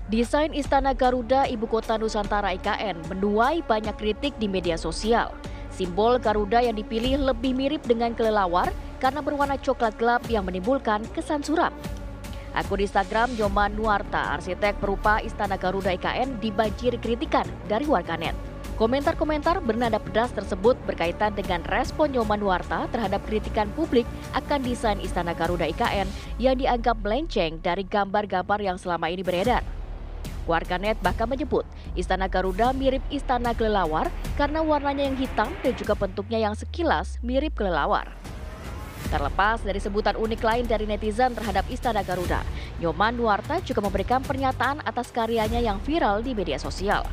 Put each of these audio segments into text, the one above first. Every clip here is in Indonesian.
Desain Istana Garuda Ibu Kota Nusantara IKN menuai banyak kritik di media sosial. Simbol Garuda yang dipilih lebih mirip dengan kelelawar karena berwarna coklat gelap yang menimbulkan kesan suram. Akun Instagram Nyoman Nuarta, arsitek perupa Istana Garuda IKN, dibanjiri kritikan dari warganet. Komentar-komentar bernada pedas tersebut berkaitan dengan respon Nyoman Nuarta terhadap kritikan publik akan desain Istana Garuda IKN yang dianggap melenceng dari gambar-gambar yang selama ini beredar. Warganet bahkan menyebut Istana Garuda mirip Istana Kelelawar karena warnanya yang hitam dan juga bentuknya yang sekilas mirip kelelawar. Terlepas dari sebutan unik lain dari netizen terhadap Istana Garuda, Nyoman Nuarta juga memberikan pernyataan atas karyanya yang viral di media sosial.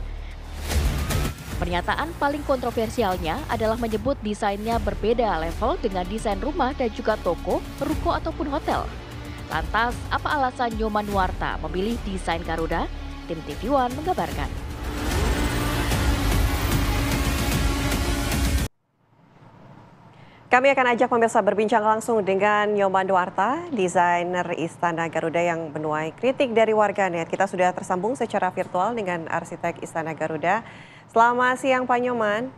Pernyataan paling kontroversialnya adalah menyebut desainnya berbeda level dengan desain rumah dan juga toko, ruko ataupun hotel. Lantas, apa alasan Nyoman Nuarta memilih desain Garuda? Tim TV One mengabarkan. Kami akan ajak pemirsa berbincang langsung dengan Nyoman Nuarta, desainer Istana Garuda yang menuai kritik dari warganet. Kita sudah tersambung secara virtual dengan arsitek Istana Garuda. Selamat siang Pak Nyoman.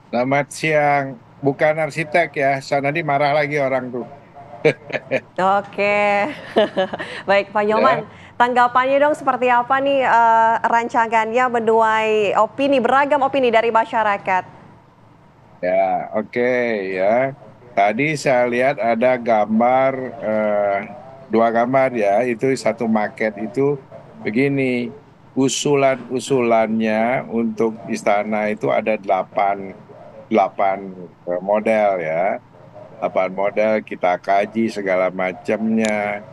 Selamat siang, bukan arsitek ya, sana nanti marah lagi orang tuh. Oke, baik Pak Nyoman. Tanggapannya dong seperti apa nih rancangannya menuai beragam opini dari masyarakat? Ya, oke ya. Tadi saya lihat ada gambar, dua gambar ya, itu satu maket itu begini, usulannya untuk istana itu ada 8 model ya. 8 model kita kaji segala macamnya,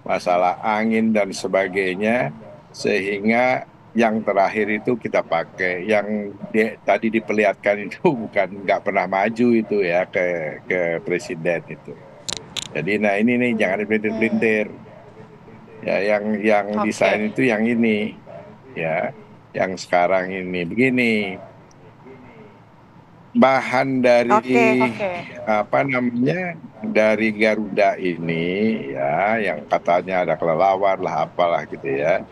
masalah angin dan sebagainya, sehingga yang terakhir itu kita pakai. Yang tadi diperlihatkan itu nggak pernah maju itu ya ke presiden itu. Jadi nah ini nih jangan dipelintir-pelintir. Ya yang desain itu yang ini ya, yang sekarang ini begini. Bahan dari apa namanya, dari Garuda ini ya, yang katanya ada kelelawar lah apalah gitu ya.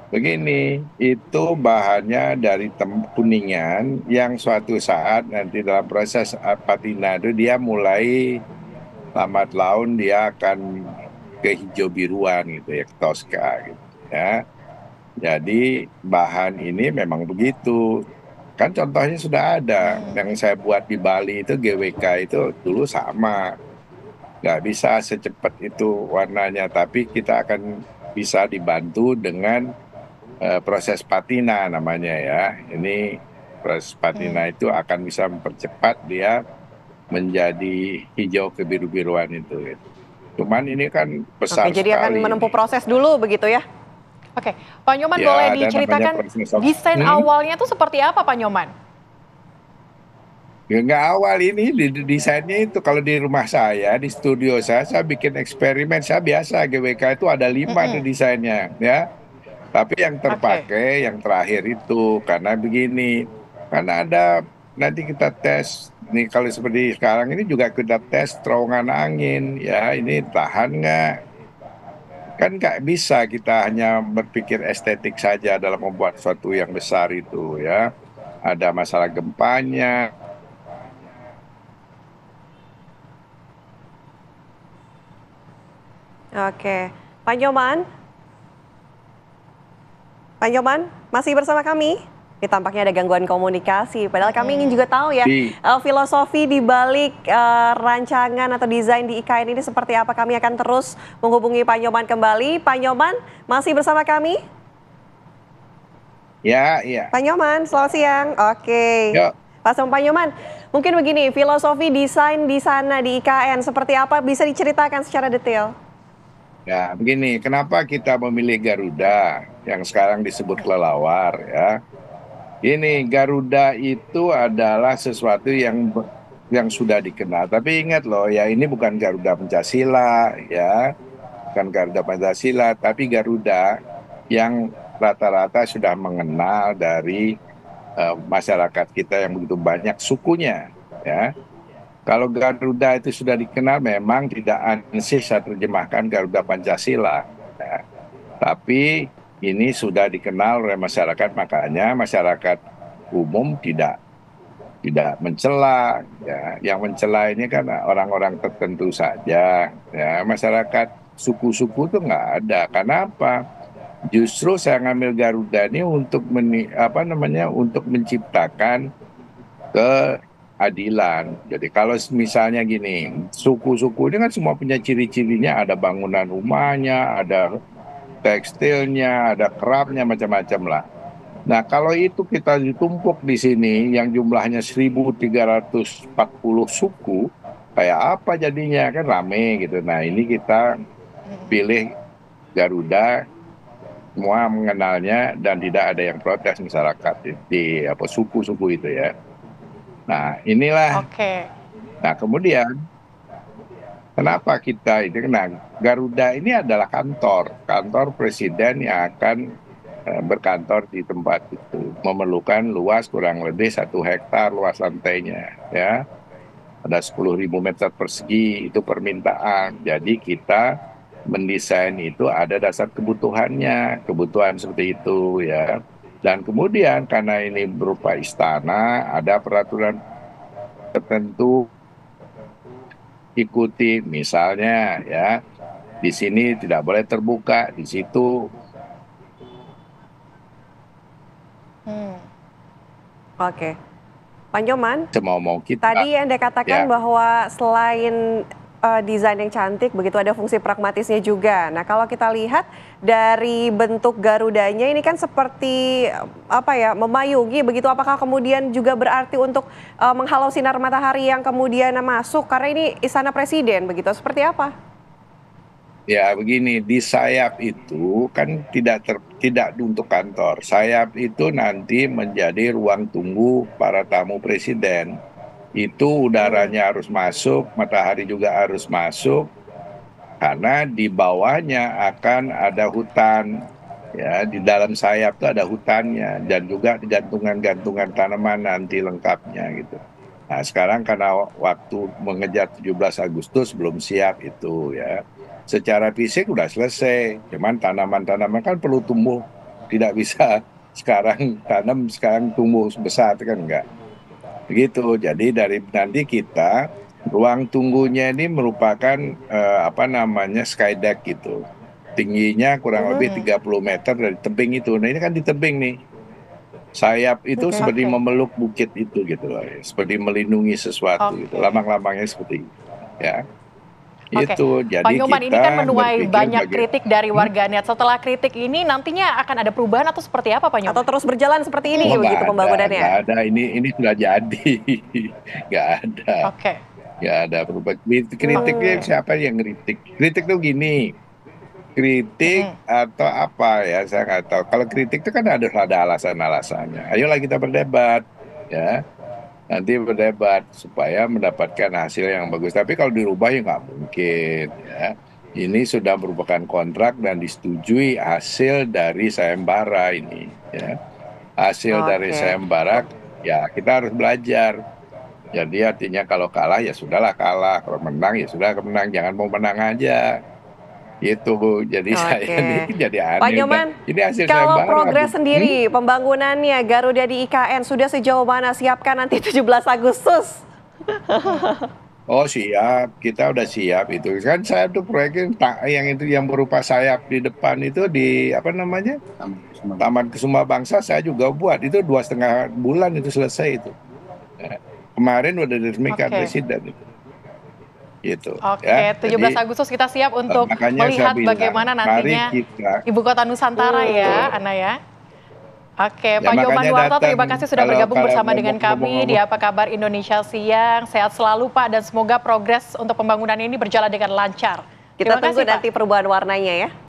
Begini, itu bahannya dari kuningan yang suatu saat nanti dalam proses patina itu dia mulai lambat laun dia akan ke hijau biruan gitu ya, ke Tosca gitu ya. Jadi bahan ini memang begitu. Kan contohnya sudah ada, yang saya buat di Bali itu GWK itu dulu sama. Nggak bisa secepat itu warnanya, tapi kita akan bisa dibantu dengan proses patina namanya ya. Ini proses patina itu akan bisa mempercepat dia menjadi hijau kebiru-biruan itu. Cuman ini kan besar Oke, jadi akan sekali. menempuh proses dulu begitu ya? Oke, Pak Nyoman Ya, boleh ada namanya diceritakan proses desain awalnya tuh seperti apa Pak Nyoman? Ya nggak awal ini desainnya itu kalau di rumah saya, di studio saya bikin eksperimen. Saya biasa GWK itu ada 5 tuh desainnya ya. Tapi yang terpakai yang terakhir itu karena begini, karena ada nanti kita tes nih, kalau seperti sekarang ini juga kita tes terowongan angin ya, ini tahan nggak? Kan nggak bisa kita hanya berpikir estetik saja dalam membuat sesuatu yang besar itu ya. Ada masalah gempanya. Oke, Pak Nyoman masih bersama kami? Ini tampaknya ada gangguan komunikasi. Padahal kami ingin juga tahu ya filosofi di balik rancangan atau desain di IKN ini seperti apa. Kami akan terus menghubungi Pak Nyoman kembali. Pak Nyoman masih bersama kami? Ya, iya. Pak Nyoman, selamat siang. Oke. Yuk. Pak Nyoman, mungkin begini, filosofi desain di sana di IKN seperti apa, bisa diceritakan secara detail? Ya, begini, kenapa kita memilih Garuda yang sekarang disebut kelelawar ya? Ini Garuda itu adalah sesuatu yang sudah dikenal. Tapi ingat loh ya, ini bukan Garuda Pancasila ya, bukan Garuda Pancasila, tapi Garuda yang rata-rata sudah mengenal dari masyarakat kita yang begitu banyak sukunya ya. Kalau Garuda itu sudah dikenal, memang tidak ansih saya terjemahkan Garuda Pancasila. Ya. Tapi ini sudah dikenal oleh masyarakat, makanya masyarakat umum tidak mencela, ya. Yang mencela ini kan orang-orang tertentu saja, ya. Masyarakat suku-suku itu nggak ada. Kenapa? Justru saya ngambil Garuda ini untuk untuk menciptakan keadilan. Jadi kalau misalnya gini, suku-suku ini kan semua punya ciri-cirinya, ada bangunan rumahnya, ada tekstilnya, ada kerapnya, macam-macam lah. Nah, kalau itu kita ditumpuk di sini yang jumlahnya 1.340 suku, kayak apa jadinya? Kan rame gitu. Nah, ini kita pilih Garuda, semua mengenalnya dan tidak ada yang protes masyarakat di suku-suku itu ya. Nah, inilah. Oke. Nah, kemudian kenapa kita ini? Nah, Garuda ini adalah kantor presiden yang akan berkantor di tempat itu, memerlukan luas kurang lebih 1 hektar luas lantainya, ya. Ada 10.000 meter persegi itu permintaan. Jadi kita mendesain itu ada dasar kebutuhan seperti itu, ya. Dan kemudian karena ini berupa istana, ada peraturan tertentu ikuti, misalnya ya di sini tidak boleh terbuka, di situ. Oke, Pak Nyoman, Mau kita. tadi Anda katakan bahwa selain desain yang cantik, begitu ada fungsi pragmatisnya juga. Nah, kalau kita lihat dari bentuk Garudanya ini kan seperti memayungi begitu. Apakah kemudian juga berarti untuk menghalau sinar matahari yang kemudian masuk karena ini istana presiden begitu? Seperti apa? Ya begini, di sayap itu kan tidak untuk kantor. Sayap itu nanti menjadi ruang tunggu para tamu presiden. Itu udaranya harus masuk, matahari juga harus masuk, karena di bawahnya akan ada hutan. Ya, di dalam sayap itu ada hutannya dan juga gantungan-gantungan tanaman nanti lengkapnya gitu. Nah, sekarang karena waktu mengejar 17 Agustus belum siap itu ya. Secara fisik udah selesai, cuman tanaman-tanaman kan perlu tumbuh, tidak bisa sekarang tanam sekarang tumbuh besar kan enggak. Begitu. Jadi dari nanti kita ruang tunggunya ini merupakan skydeck gitu. Tingginya kurang lebih 30 meter dari tebing itu. Nah, ini kan di tebing nih. Sayap itu seperti memeluk bukit itu gitu loh, ya. Seperti melindungi sesuatu gitu. Lambang-lambangnya seperti itu, ya. Itu jadi Pak Nyoman, ini kan menuai banyak kritik dari Hmm? warganet. Setelah kritik ini nantinya akan ada perubahan atau seperti apa, Pak Nyoman? Atau terus berjalan seperti ini begitu pembangunannya? Nggak ada, ini sudah jadi. Nggak ada. Oke. Nggak ada perubahan. Kritiknya siapa yang kritik? Kritik tuh gini, kritik atau apa ya, saya nggak tahu. Kalau kritik itu kan ada alasan-alasannya. Ayolah kita berdebat, ya. Nanti berdebat supaya mendapatkan hasil yang bagus. Tapi kalau dirubah ya nggak mungkin, ya. Ini sudah merupakan kontrak dan disetujui hasil dari sayembara ini, ya. Hasil dari sayembara, ya kita harus belajar. Jadi artinya kalau kalah ya sudahlah kalah, kalau menang ya sudah menang, jangan mau menang aja. Itu jadi saya ini jadi aneh. Pak Nyoman, ini hasil kalau sayembara, progres sendiri pembangunannya Garuda di IKN sudah sejauh mana siapkan nanti 17 Agustus? Oh siap, kita udah siap itu. Kan saya tuh proyeknya yang berupa sayap di depan itu di Taman Kusuma Bangsa saya juga buat. Itu 2,5 bulan itu selesai itu. Kemarin udah diresmikan presiden itu. Gitu, Oke, ya. 17 Agustus kita siap untuk melihat bagaimana nantinya Ibu Kota Nusantara ya, Ana ya. Oke, Pak Nyoman Nuarto, terima kasih sudah bergabung bersama dengan kami di Apa Kabar Indonesia Siang. Sehat selalu Pak, dan semoga progres untuk pembangunan ini berjalan dengan lancar. Kita tunggu nanti perubahan warnanya ya.